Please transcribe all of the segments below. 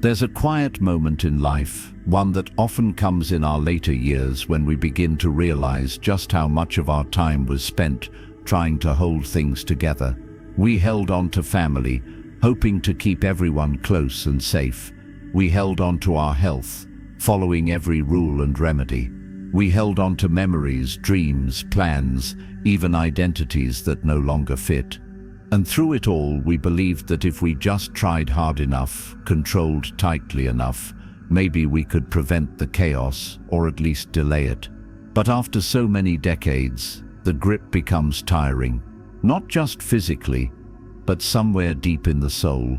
There's a quiet moment in life, one that often comes in our later years when we begin to realize just how much of our time was spent trying to hold things together. We held on to family, hoping to keep everyone close and safe. We held on to our health, following every rule and remedy. We held on to memories, dreams, plans, even identities that no longer fit. And through it all, we believed that if we just tried hard enough, controlled tightly enough, maybe we could prevent the chaos, or at least delay it. But after so many decades, the grip becomes tiring, not just physically, but somewhere deep in the soul.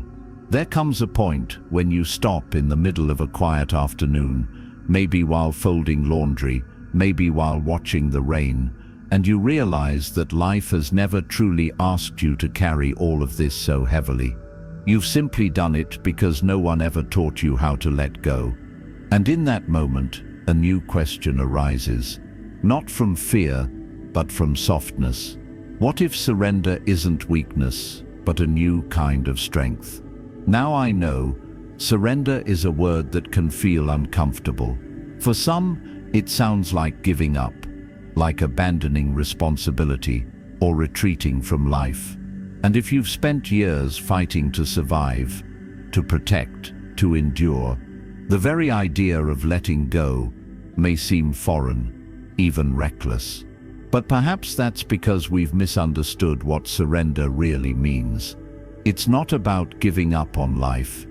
There comes a point when you stop in the middle of a quiet afternoon, maybe while folding laundry, maybe while watching the rain, and you realize that life has never truly asked you to carry all of this so heavily. You've simply done it because no one ever taught you how to let go. And in that moment, a new question arises, not from fear, but from softness. What if surrender isn't weakness, but a new kind of strength? Now I know, surrender is a word that can feel uncomfortable. For some, it sounds like giving up, like abandoning responsibility or retreating from life. And if you've spent years fighting to survive, to protect, to endure, the very idea of letting go may seem foreign, even reckless. But perhaps that's because we've misunderstood what surrender really means. It's not about giving up on life.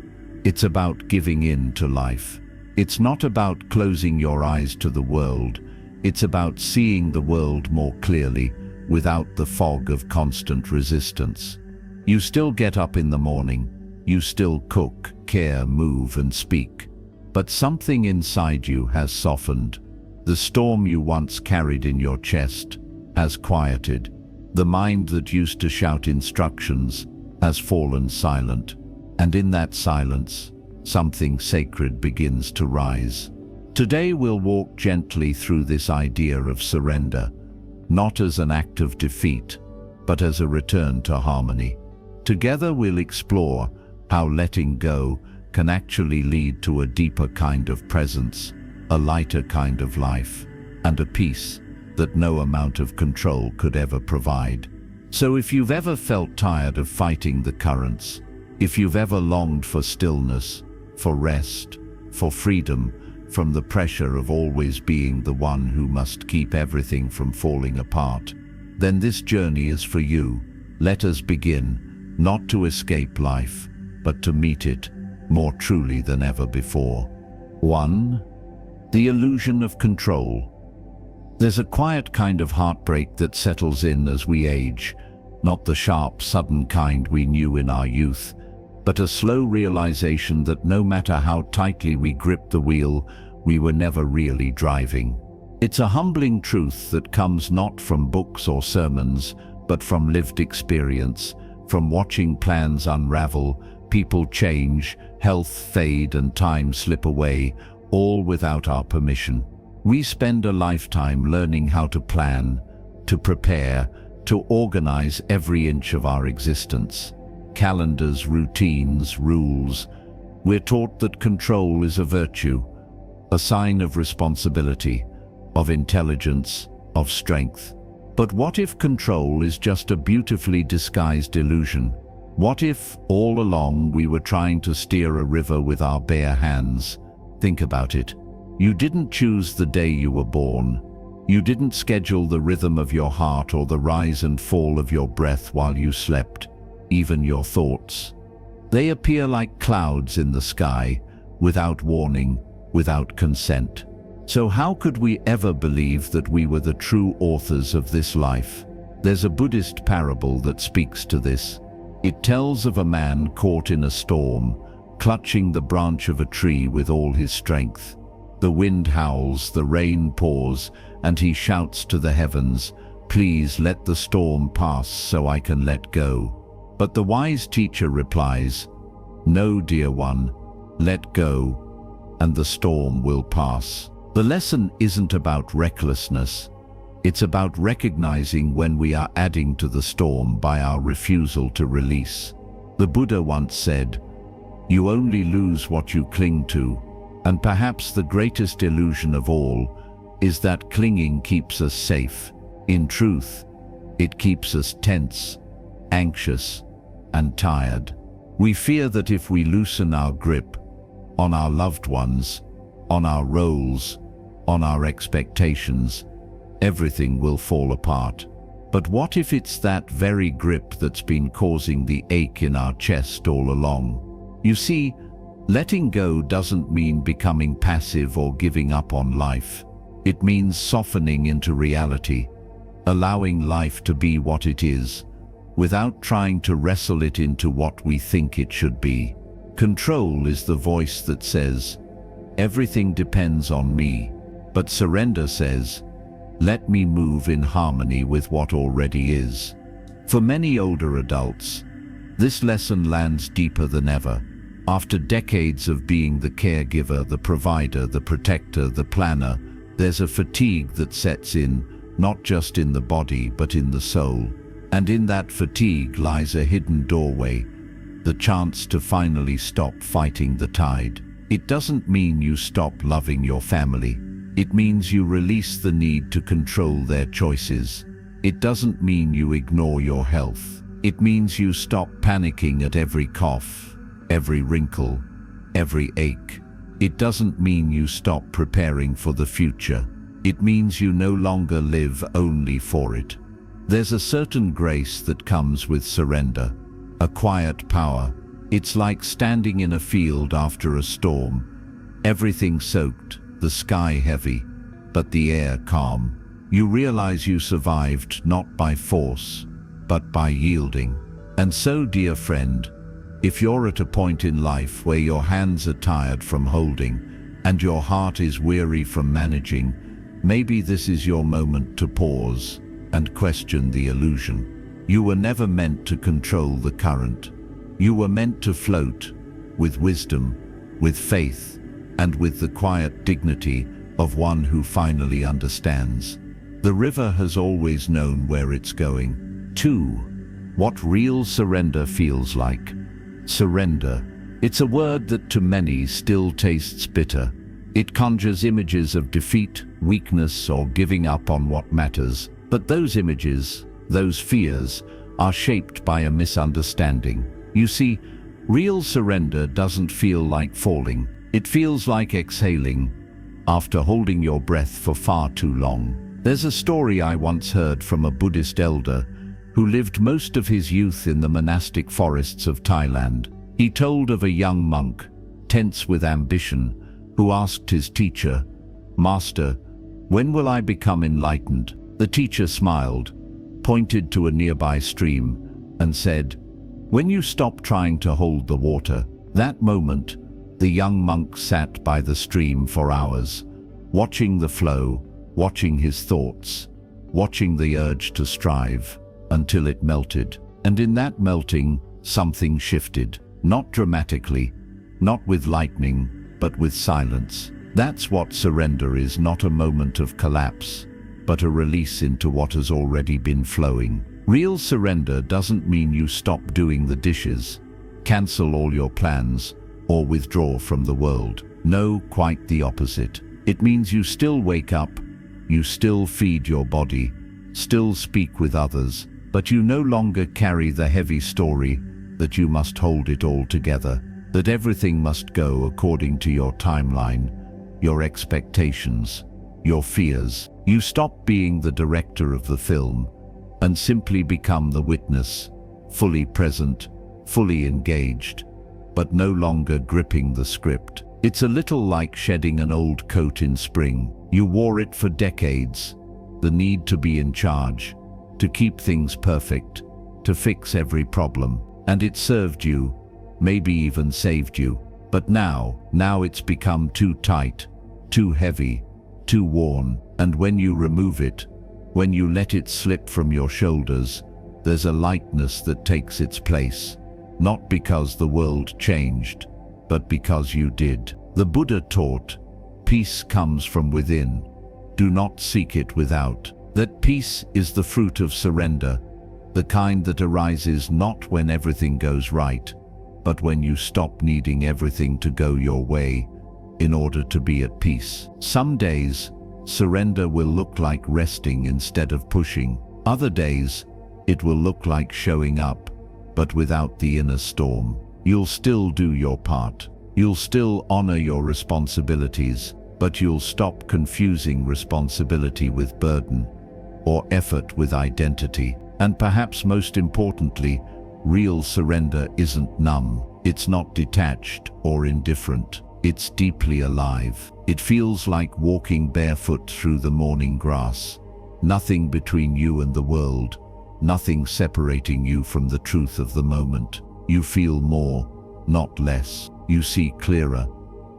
It's about giving in to life. It's not about closing your eyes to the world. It's about seeing the world more clearly, without the fog of constant resistance. You still get up in the morning. You still cook, care, move, and speak. But something inside you has softened. The storm you once carried in your chest has quieted. The mind that used to shout instructions has fallen silent. And in that silence, something sacred begins to rise. Today we'll walk gently through this idea of surrender, not as an act of defeat, but as a return to harmony. Together we'll explore how letting go can actually lead to a deeper kind of presence, a lighter kind of life, and a peace that no amount of control could ever provide. So if you've ever felt tired of fighting the currents, if you've ever longed for stillness, for rest, for freedom, from the pressure of always being the one who must keep everything from falling apart, then this journey is for you. Let us begin, not to escape life, but to meet it more truly than ever before. 1. The illusion of control. There's a quiet kind of heartbreak that settles in as we age, not the sharp, sudden kind we knew in our youth, but a slow realization that no matter how tightly we gripped the wheel, we were never really driving. It's a humbling truth that comes not from books or sermons, but from lived experience, from watching plans unravel, people change, health fade, and time slip away, all without our permission. We spend a lifetime learning how to plan, to prepare, to organize every inch of our existence. Calendars, routines, rules. We're taught that control is a virtue, a sign of responsibility, of intelligence, of strength. But what if control is just a beautifully disguised illusion? What if, all along, we were trying to steer a river with our bare hands? Think about it. You didn't choose the day you were born. You didn't schedule the rhythm of your heart or the rise and fall of your breath while you slept. Even your thoughts. They appear like clouds in the sky, without warning, without consent. So how could we ever believe that we were the true authors of this life? There's a Buddhist parable that speaks to this. It tells of a man caught in a storm, clutching the branch of a tree with all his strength. The wind howls, the rain pours, and he shouts to the heavens, "Please let the storm pass so I can let go." But the wise teacher replies, "No, dear one, let go, and the storm will pass." The lesson isn't about recklessness. It's about recognizing when we are adding to the storm by our refusal to release. The Buddha once said, You only lose what you cling to. And perhaps the greatest illusion of all is that clinging keeps us safe. In truth, it keeps us tense, anxious, and tired. We fear that if we loosen our grip on our loved ones, on our roles, on our expectations, everything will fall apart. But what if it's that very grip that's been causing the ache in our chest all along? You see, letting go doesn't mean becoming passive or giving up on life. It means softening into reality, allowing life to be what it is, without trying to wrestle it into what we think it should be. Control is the voice that says, "Everything depends on me," but surrender says, "Let me move in harmony with what already is." For many older adults, this lesson lands deeper than ever. After decades of being the caregiver, the provider, the protector, the planner, there's a fatigue that sets in, not just in the body but in the soul. And in that fatigue lies a hidden doorway, the chance to finally stop fighting the tide. It doesn't mean you stop loving your family. It means you release the need to control their choices. It doesn't mean you ignore your health. It means you stop panicking at every cough, every wrinkle, every ache. It doesn't mean you stop preparing for the future. It means you no longer live only for it. There's a certain grace that comes with surrender, a quiet power. It's like standing in a field after a storm. Everything soaked, the sky heavy, but the air calm. You realize you survived not by force, but by yielding. And so, dear friend, if you're at a point in life where your hands are tired from holding and your heart is weary from managing, maybe this is your moment to pause and question the illusion. You were never meant to control the current. You were meant to float with wisdom, with faith, and with the quiet dignity of one who finally understands. The river has always known where it's going. 2. What real surrender feels like. Surrender. It's a word that to many still tastes bitter. It conjures images of defeat, weakness, or giving up on what matters. But those images, those fears, are shaped by a misunderstanding. You see, real surrender doesn't feel like falling. It feels like exhaling after holding your breath for far too long. There's a story I once heard from a Buddhist elder who lived most of his youth in the monastic forests of Thailand. He told of a young monk, tense with ambition, who asked his teacher, "Master, when will I become enlightened?" The teacher smiled, pointed to a nearby stream, and said, "When you stop trying to hold the water." That moment, the young monk sat by the stream for hours, watching the flow, watching his thoughts, watching the urge to strive, until it melted. And in that melting, something shifted. Not dramatically, not with lightning, but with silence. That's what surrender is, not a moment of collapse, but a release into what has already been flowing. Real surrender doesn't mean you stop doing the dishes, cancel all your plans, or withdraw from the world. No, quite the opposite. It means you still wake up, you still feed your body, still speak with others, but you no longer carry the heavy story that you must hold it all together, that everything must go according to your timeline, your expectations, your fears. You stop being the director of the film and simply become the witness, fully present, fully engaged, but no longer gripping the script. It's a little like shedding an old coat in spring. You wore it for decades, the need to be in charge, to keep things perfect, to fix every problem. And it served you, maybe even saved you. But now it's become too tight, too heavy, too worn. And when you remove it, when you let it slip from your shoulders, there's a lightness that takes its place. Not because the world changed, but because you did. The Buddha taught, peace comes from within. Do not seek it without. That peace is the fruit of surrender, the kind that arises not when everything goes right, but when you stop needing everything to go your way in order to be at peace. Some days, surrender will look like resting instead of pushing. Other days, it will look like showing up, but without the inner storm. You'll still do your part. You'll still honor your responsibilities, but you'll stop confusing responsibility with burden, or effort with identity. And perhaps most importantly, real surrender isn't numb. It's not detached or indifferent. It's deeply alive. It feels like walking barefoot through the morning grass. Nothing between you and the world. Nothing separating you from the truth of the moment. You feel more, not less. You see clearer,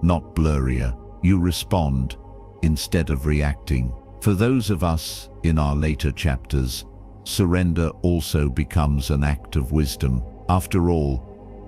not blurrier. You respond instead of reacting. For those of us in our later chapters, surrender also becomes an act of wisdom. After all,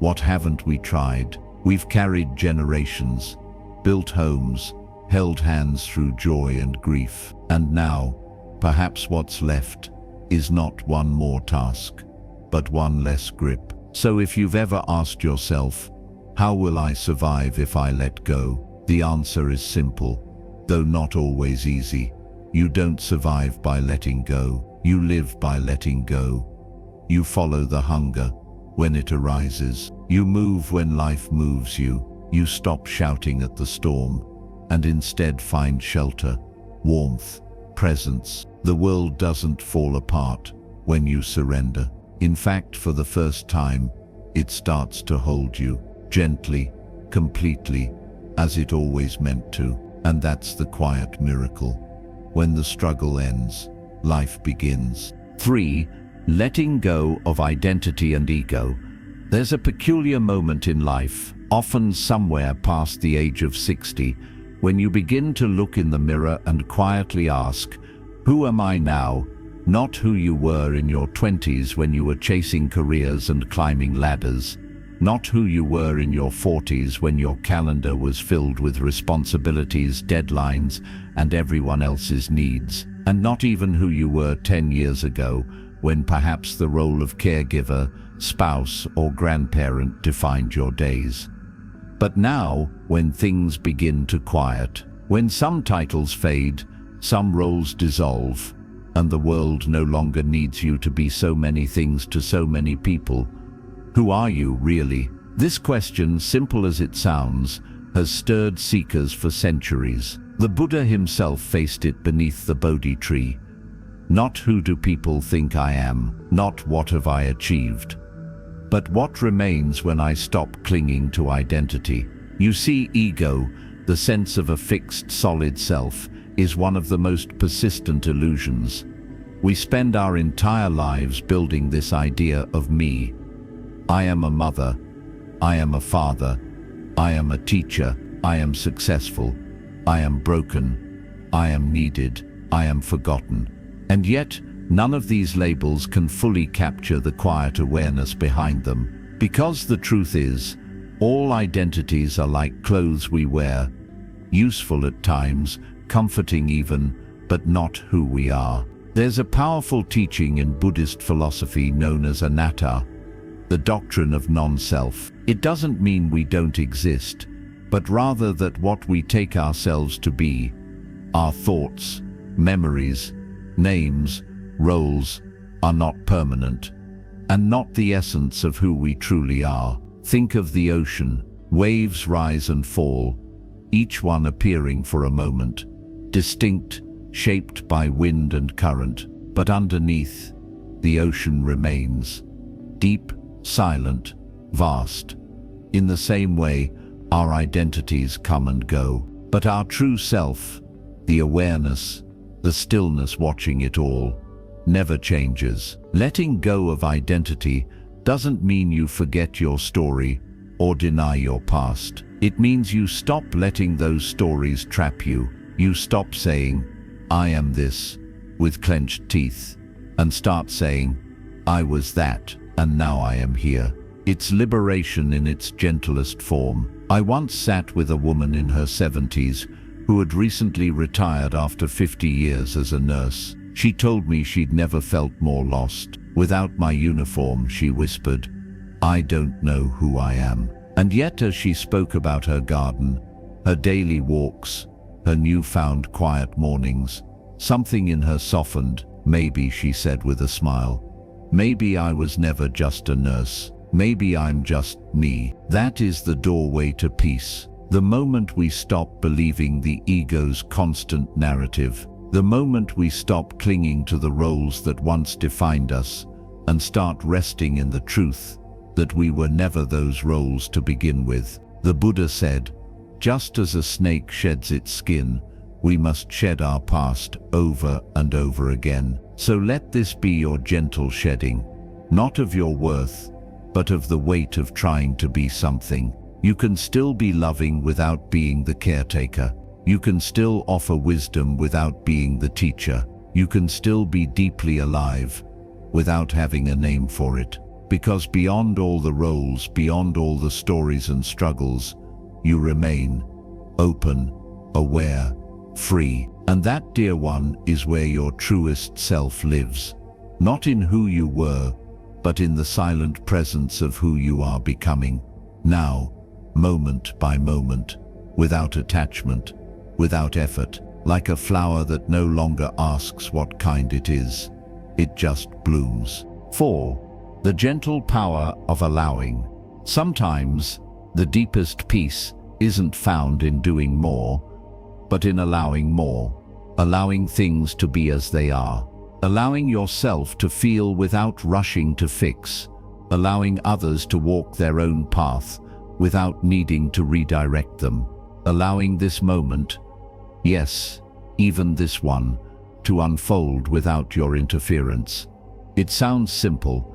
what haven't we tried? We've carried generations, built homes, held hands through joy and grief. And now, perhaps what's left is not one more task, but one less grip. So if you've ever asked yourself, how will I survive if I let go? The answer is simple, though not always easy. You don't survive by letting go. You live by letting go. You follow the hunger when it arises. You move when life moves you. You stop shouting at the storm and instead find shelter, warmth, presence. The world doesn't fall apart when you surrender. In fact, for the first time, it starts to hold you gently, completely, as it always meant to. And that's the quiet miracle. When the struggle ends, life begins. 3. Letting go of identity and ego. There's a peculiar moment in life, often somewhere past the age of 60, when you begin to look in the mirror and quietly ask, who am I now? Not who you were in your 20s when you were chasing careers and climbing ladders. Not who you were in your 40s when your calendar was filled with responsibilities, deadlines, and everyone else's needs. And not even who you were 10 years ago, when perhaps the role of caregiver, spouse, or grandparent defined your days. But now, when things begin to quiet, when some titles fade, some roles dissolve, and the world no longer needs you to be so many things to so many people, who are you really? This question, simple as it sounds, has stirred seekers for centuries. The Buddha himself faced it beneath the Bodhi tree. Not who do people think I am, not what have I achieved, but what remains when I stop clinging to identity. You see, ego, the sense of a fixed, solid self, is one of the most persistent illusions. We spend our entire lives building this idea of me. I am a mother, I am a father, I am a teacher, I am successful, I am broken, I am needed, I am forgotten. And yet, none of these labels can fully capture the quiet awareness behind them. Because the truth is, all identities are like clothes we wear, useful at times, comforting even, but not who we are. There's a powerful teaching in Buddhist philosophy known as anatta, the doctrine of non-self. It doesn't mean we don't exist, but rather that what we take ourselves to be, our thoughts, memories, names, roles, are not permanent, and not the essence of who we truly are. Think of the ocean. Waves rise and fall, each one appearing for a moment, distinct, shaped by wind and current. But underneath, the ocean remains, deep, silent, vast. In the same way, our identities come and go, but our true self, the awareness, the stillness watching it all, never changes. Letting go of identity doesn't mean you forget your story or deny your past. It means you stop letting those stories trap you. You stop saying, I am this, with clenched teeth, and start saying, I was that, and now I am here. It's liberation in its gentlest form. I once sat with a woman in her 70s who had recently retired after 50 years as a nurse. She told me she'd never felt more lost. Without my uniform, she whispered, I don't know who I am. And yet as she spoke about her garden, her daily walks, her newfound quiet mornings, something in her softened. Maybe, she said with a smile, maybe I was never just a nurse. Maybe I'm just me. That is the doorway to peace. The moment we stop believing the ego's constant narrative, the moment we stop clinging to the roles that once defined us and start resting in the truth that we were never those roles to begin with. The Buddha said, just as a snake sheds its skin, we must shed our past over and over again. So let this be your gentle shedding, not of your worth, but of the weight of trying to be something. You can still be loving without being the caretaker. You can still offer wisdom without being the teacher. You can still be deeply alive without having a name for it. Because beyond all the roles, beyond all the stories and struggles, you remain open, aware, free. And that, dear one, is where your truest self lives. Not in who you were, but in the silent presence of who you are becoming. Now, moment by moment, without attachment, without effort, like a flower that no longer asks what kind it is. It just blooms. 4. The gentle power of allowing. Sometimes, the deepest peace isn't found in doing more, but in allowing more. Allowing things to be as they are. Allowing yourself to feel without rushing to fix. Allowing others to walk their own path without needing to redirect them. Allowing this moment, yes, even this one, to unfold without your interference. It sounds simple,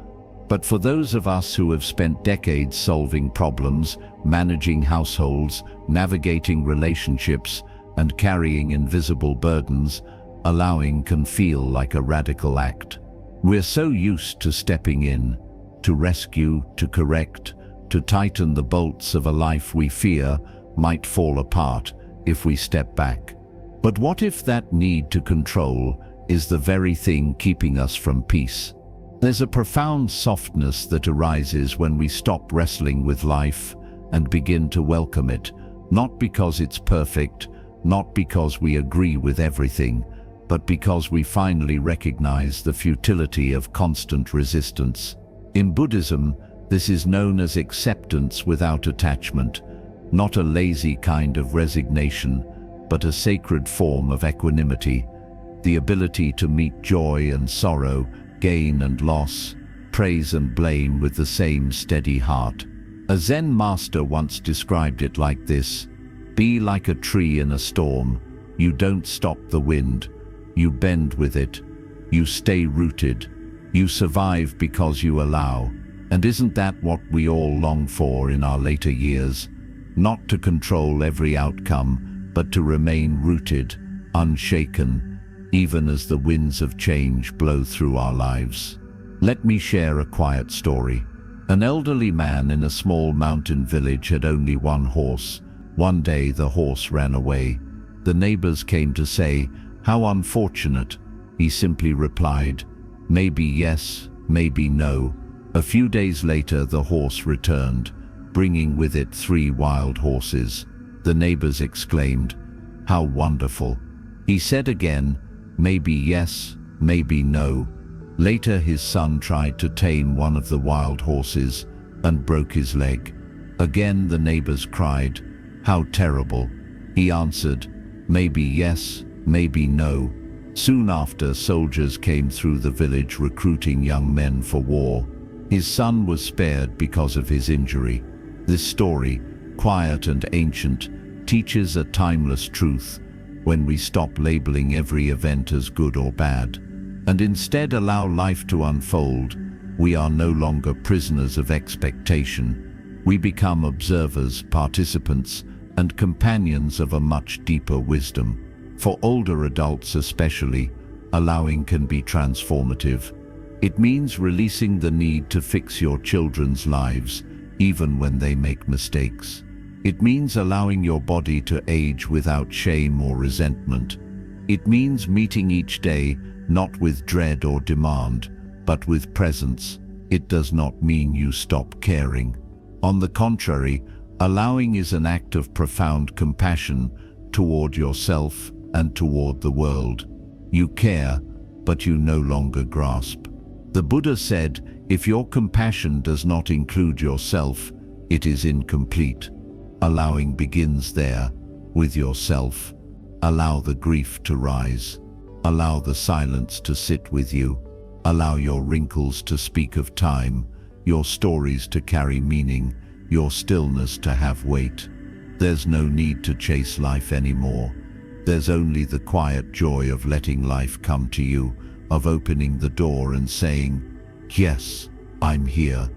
but for those of us who have spent decades solving problems, managing households, navigating relationships, and carrying invisible burdens, allowing can feel like a radical act. We're so used to stepping in, to rescue, to correct, to tighten the bolts of a life we fear might fall apart if we step back. But what if that need to control is the very thing keeping us from peace? There's a profound softness that arises when we stop wrestling with life and begin to welcome it, not because it's perfect, not because we agree with everything, but because we finally recognize the futility of constant resistance. In Buddhism, this is known as acceptance without attachment, not a lazy kind of resignation, but a sacred form of equanimity, the ability to meet joy and sorrow, gain and loss, praise and blame with the same steady heart. A Zen master once described it like this: be like a tree in a storm. You don't stop the wind, you bend with it, you stay rooted, you survive because you allow. And isn't that what we all long for in our later years? Not to control every outcome, but to remain rooted, unshaken, even as the winds of change blow through our lives. Let me share a quiet story. An elderly man in a small mountain village had only one horse. One day the horse ran away. The neighbors came to say, "How unfortunate." He simply replied, "Maybe yes, maybe no." A few days later the horse returned, bringing with it 3 wild horses. The neighbors exclaimed, "How wonderful." He said again, "Maybe yes, maybe no." Later his son tried to tame one of the wild horses and broke his leg. Again the neighbors cried, "How terrible." He answered, "Maybe yes, maybe no." Soon after, soldiers came through the village recruiting young men for war. His son was spared because of his injury. This story, quiet and ancient, teaches a timeless truth. When we stop labeling every event as good or bad, and instead allow life to unfold, we are no longer prisoners of expectation. We become observers, participants, and companions of a much deeper wisdom. For older adults especially, allowing can be transformative. It means releasing the need to fix your children's lives, even when they make mistakes. It means allowing your body to age without shame or resentment. It means meeting each day not with dread or demand, but with presence. it does not mean you stop caring. On the contrary, allowing is an act of profound compassion toward yourself and toward the world. You care, but you no longer grasp. The Buddha said, if your compassion does not include yourself, it is incomplete. Allowing begins there, with yourself. Allow the grief to rise. Allow the silence to sit with you. Allow your wrinkles to speak of time, your stories to carry meaning, your stillness to have weight. There's no need to chase life anymore. There's only the quiet joy of letting life come to you, of opening the door and saying, yes, I'm here,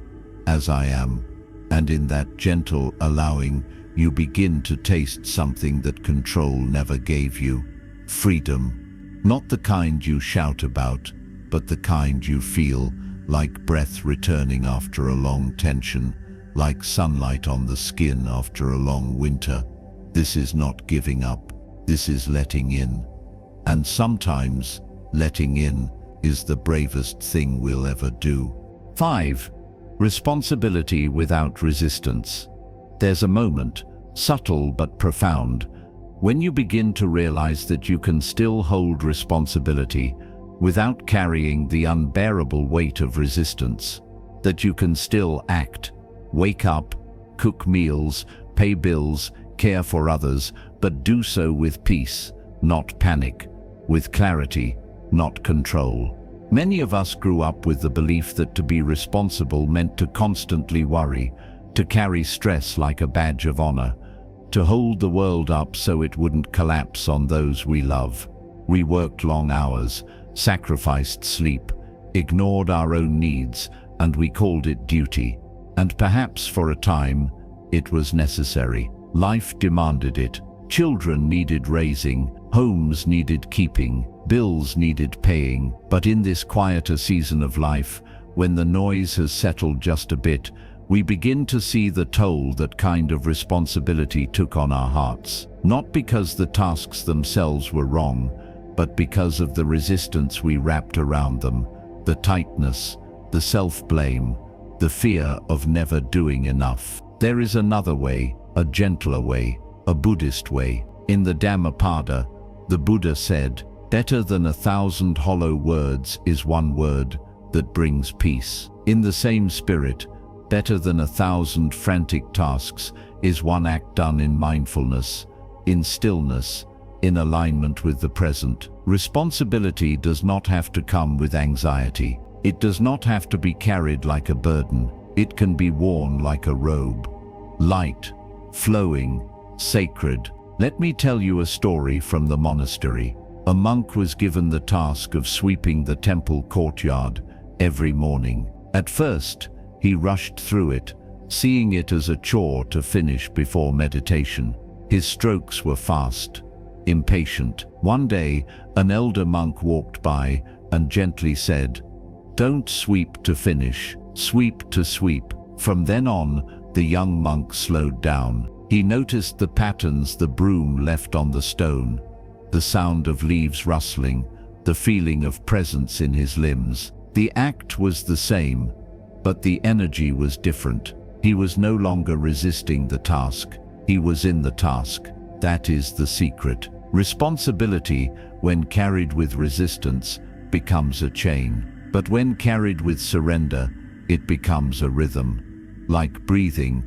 as I am. And in that gentle allowing, you begin to taste something that control never gave you. Freedom. Not the kind you shout about, but the kind you feel, like breath returning after a long tension, like sunlight on the skin after a long winter. This is not giving up, this is letting in. And sometimes, letting in is the bravest thing we'll ever do. 5. Responsibility without resistance. There's a moment, subtle but profound, when you begin to realize that you can still hold responsibility without carrying the unbearable weight of resistance, that you can still act, wake up, cook meals, pay bills, care for others, but do so with peace, not panic, with clarity, not control. Many of us grew up with the belief that to be responsible meant to constantly worry, to carry stress like a badge of honor, to hold the world up so it wouldn't collapse on those we love. We worked long hours, sacrificed sleep, ignored our own needs, and we called it duty. And perhaps for a time, it was necessary. Life demanded it. Children needed raising, homes needed keeping, bills needed paying. But in this quieter season of life, when the noise has settled just a bit, we begin to see the toll that kind of responsibility took on our hearts. Not because the tasks themselves were wrong, but because of the resistance we wrapped around them, the tightness, the self-blame, the fear of never doing enough. There is another way, a gentler way, a Buddhist way. In the Dhammapada, the Buddha said, better than 1,000 hollow words is one word that brings peace. In the same spirit, better than 1,000 frantic tasks is one act done in mindfulness, in stillness, in alignment with the present. Responsibility does not have to come with anxiety. It does not have to be carried like a burden. It can be worn like a robe. Light, flowing, sacred. Let me tell you a story from the monastery. A monk was given the task of sweeping the temple courtyard every morning. At first, he rushed through it, seeing it as a chore to finish before meditation. His strokes were fast, impatient. One day, an elder monk walked by and gently said, "Don't sweep to finish, sweep to sweep." From then on, the young monk slowed down. He noticed the patterns the broom left on the stone, the sound of leaves rustling, the feeling of presence in his limbs. The act was the same, but the energy was different. He was no longer resisting the task. He was in the task. That is the secret. Responsibility, when carried with resistance, becomes a chain. But when carried with surrender, it becomes a rhythm. Like breathing,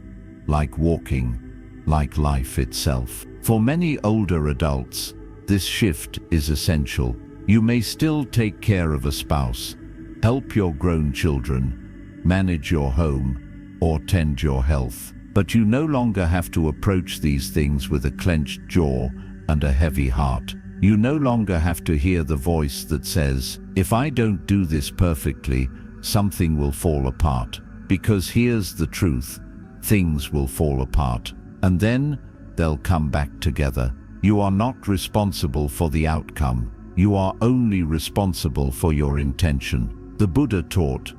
like walking, like life itself. For many older adults, this shift is essential. You may still take care of a spouse, help your grown children, manage your home, or tend your health. But you no longer have to approach these things with a clenched jaw and a heavy heart. You no longer have to hear the voice that says, "If I don't do this perfectly, something will fall apart." Because here's the truth, things will fall apart. And then they'll come back together. You are not responsible for the outcome. You are only responsible for your intention. The Buddha taught,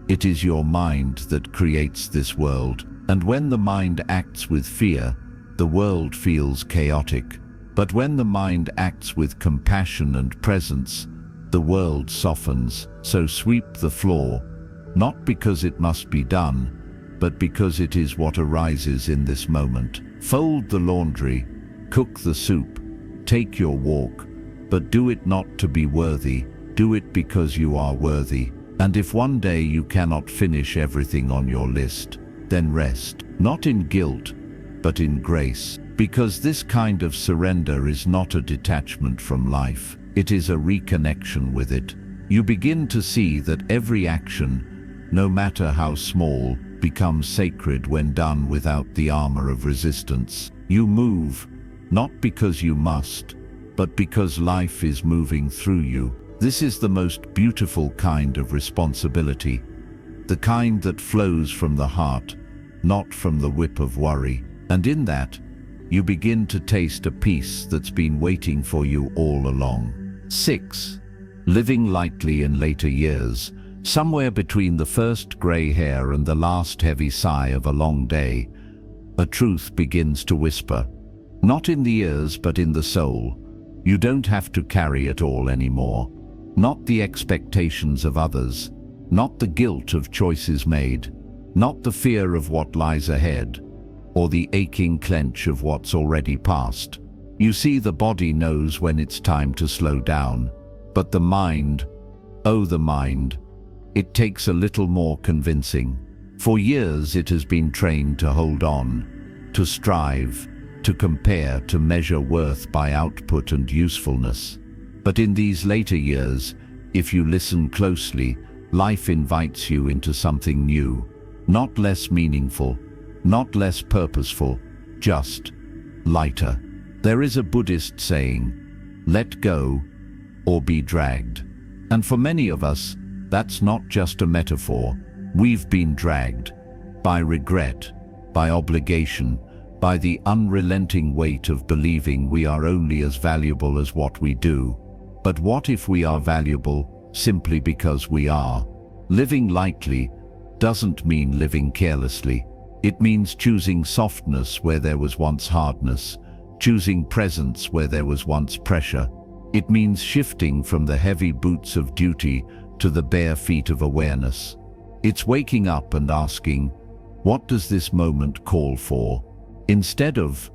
it is your mind that creates this world. And when the mind acts with fear, the world feels chaotic. But when the mind acts with compassion and presence, the world softens. So sweep the floor, not because it must be done, but because it is what arises in this moment. Fold the laundry, cook the soup, take your walk, but do it not to be worthy, do it because you are worthy. And if one day you cannot finish everything on your list, then rest, not in guilt, but in grace, because this kind of surrender is not a detachment from life, it is a reconnection with it. You begin to see that every action, no matter how small, becomes sacred when done without the armor of resistance. You move, not because you must, but because life is moving through you. This is the most beautiful kind of responsibility, the kind that flows from the heart, not from the whip of worry. And in that, you begin to taste a peace that's been waiting for you all along. 6. Living lightly in later years. Somewhere between the first gray hair and the last heavy sigh of a long day, a truth begins to whisper. Not in the ears, but in the soul. You don't have to carry it all anymore. Not the expectations of others, not the guilt of choices made, not the fear of what lies ahead, or the aching clench of what's already past. You see, the body knows when it's time to slow down, but the mind, oh the mind, it takes a little more convincing. For years it has been trained to hold on, to strive, to compare, to measure worth by output and usefulness. But in these later years, if you listen closely, life invites you into something new, not less meaningful, not less purposeful, just lighter. There is a Buddhist saying, let go or be dragged. And for many of us, that's not just a metaphor. We've been dragged by regret, by obligation, by the unrelenting weight of believing we are only as valuable as what we do. But what if we are valuable simply because we are? Living lightly doesn't mean living carelessly. It means choosing softness where there was once hardness, choosing presence where there was once pressure. It means shifting from the heavy boots of duty to the bare feet of awareness. It's waking up and asking, what does this moment call for? Instead of,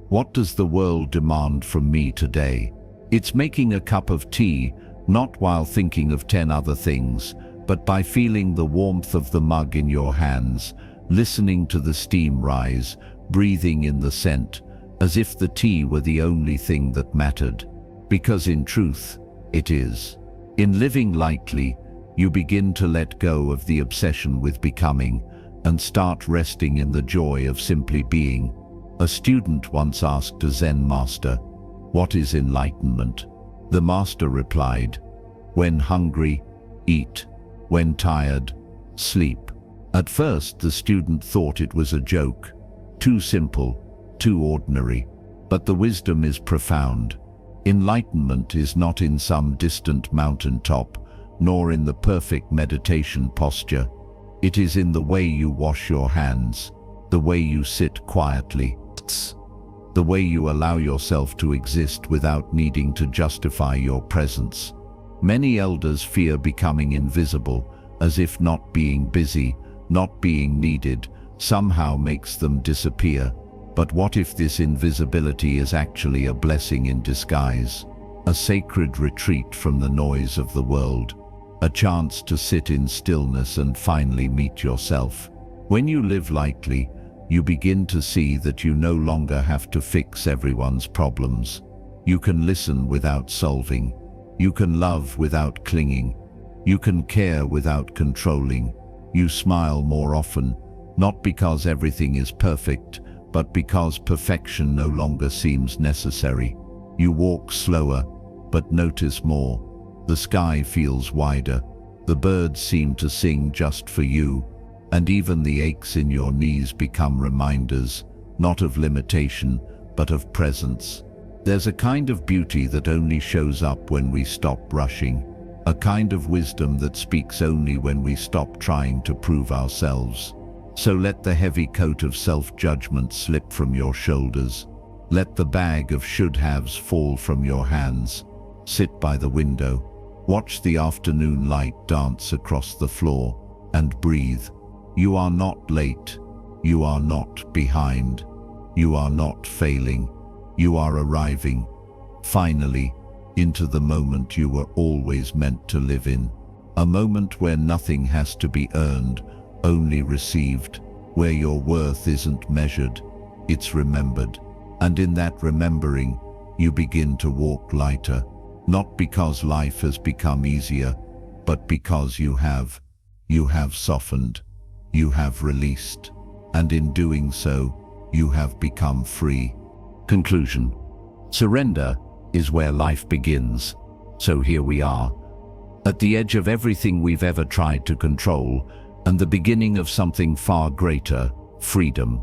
what does the world demand from me today? It's making a cup of tea, not while thinking of 10 other things, but by feeling the warmth of the mug in your hands, listening to the steam rise, breathing in the scent, as if the tea were the only thing that mattered. Because in truth, it is. In living lightly, you begin to let go of the obsession with becoming and start resting in the joy of simply being. A student once asked a Zen master, "What is enlightenment?" The master replied, "When hungry, eat. When tired, sleep." At first, the student thought it was a joke, too simple, too ordinary. But the wisdom is profound. Enlightenment is not in some distant mountaintop, nor in the perfect meditation posture. It is in the way you wash your hands, the way you sit quietly, the way you allow yourself to exist without needing to justify your presence. Many elders fear becoming invisible, as if not being busy, not being needed, somehow makes them disappear. But what if this invisibility is actually a blessing in disguise? A sacred retreat from the noise of the world, a chance to sit in stillness and finally meet yourself. When you live lightly, you begin to see that you no longer have to fix everyone's problems. You can listen without solving. You can love without clinging. You can care without controlling. You smile more often, not because everything is perfect, but because perfection no longer seems necessary. You walk slower, but notice more. The sky feels wider. The birds seem to sing just for you. And even the aches in your knees become reminders, not of limitation, but of presence. There's a kind of beauty that only shows up when we stop rushing, a kind of wisdom that speaks only when we stop trying to prove ourselves. So let the heavy coat of self-judgment slip from your shoulders. Let the bag of should-haves fall from your hands. Sit by the window. Watch the afternoon light dance across the floor. and breathe. You are not late. You are not behind. You are not failing. You are arriving, finally, into the moment you were always meant to live in. A moment where nothing has to be earned, only received, where your worth isn't measured, it's remembered. And in that remembering, you begin to walk lighter, not because life has become easier, but because you have softened, you have released, and in doing so, you have become free. Conclusion. Surrender is where life begins. So here we are, at the edge of everything we've ever tried to control, and the beginning of something far greater, freedom.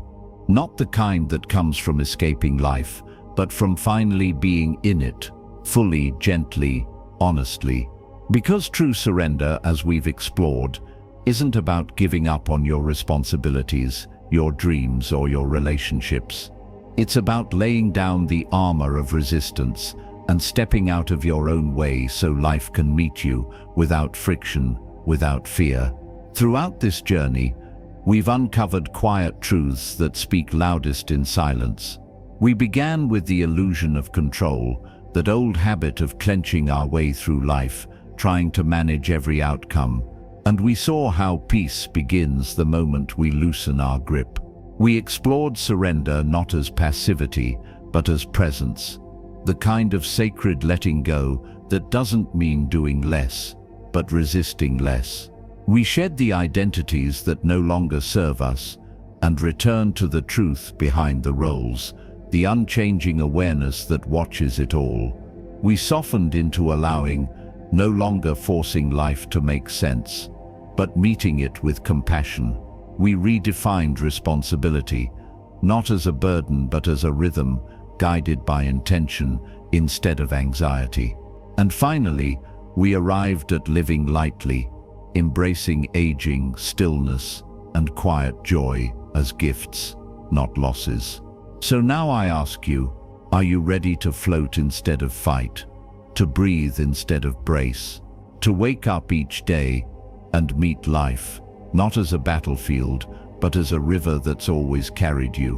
Not the kind that comes from escaping life, but from finally being in it, fully, gently, honestly. Because true surrender, as we've explored, isn't about giving up on your responsibilities, your dreams, or your relationships. It's about laying down the armor of resistance and stepping out of your own way so life can meet you without friction, without fear. Throughout this journey, we've uncovered quiet truths that speak loudest in silence. We began with the illusion of control, that old habit of clenching our way through life, trying to manage every outcome. And we saw how peace begins the moment we loosen our grip. We explored surrender not as passivity, but as presence, the kind of sacred letting go that doesn't mean doing less, but resisting less. We shed the identities that no longer serve us and returned to the truth behind the roles, the unchanging awareness that watches it all. We softened into allowing, no longer forcing life to make sense, but meeting it with compassion. We redefined responsibility, not as a burden but as a rhythm, guided by intention instead of anxiety. And finally, we arrived at living lightly, embracing aging, stillness, and quiet joy as gifts, not losses. So now I ask you, are you ready to float instead of fight, to breathe instead of brace, to wake up each day and meet life, not as a battlefield, but as a river that's always carried you,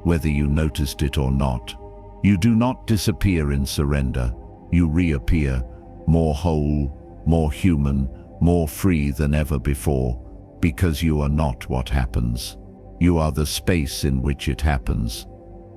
whether you noticed it or not? You do not disappear in surrender. You reappear, more whole, more human, more free than ever before, because you are not what happens. You are the space in which it happens.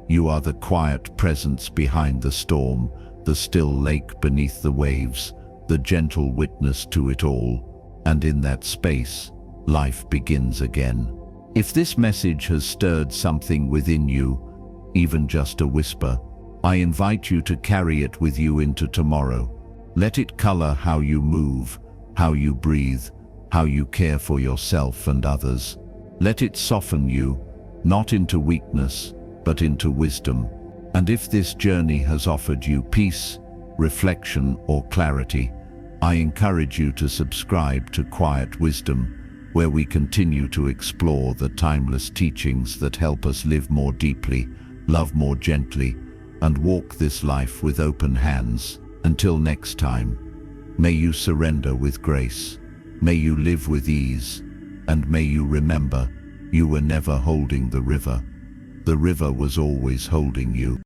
You are the quiet presence behind the storm, the still lake beneath the waves, the gentle witness to it all. And in that space, life begins again. If this message has stirred something within you, even just a whisper, I invite you to carry it with you into tomorrow. Let it color how you move, how you breathe, how you care for yourself and others. Let it soften you, not into weakness, but into wisdom. And if this journey has offered you peace, reflection, or clarity, I encourage you to subscribe to Quiet Wisdom, where we continue to explore the timeless teachings that help us live more deeply, love more gently, and walk this life with open hands. Until next time, may you surrender with grace, may you live with ease, and may you remember, you were never holding the river. The river was always holding you.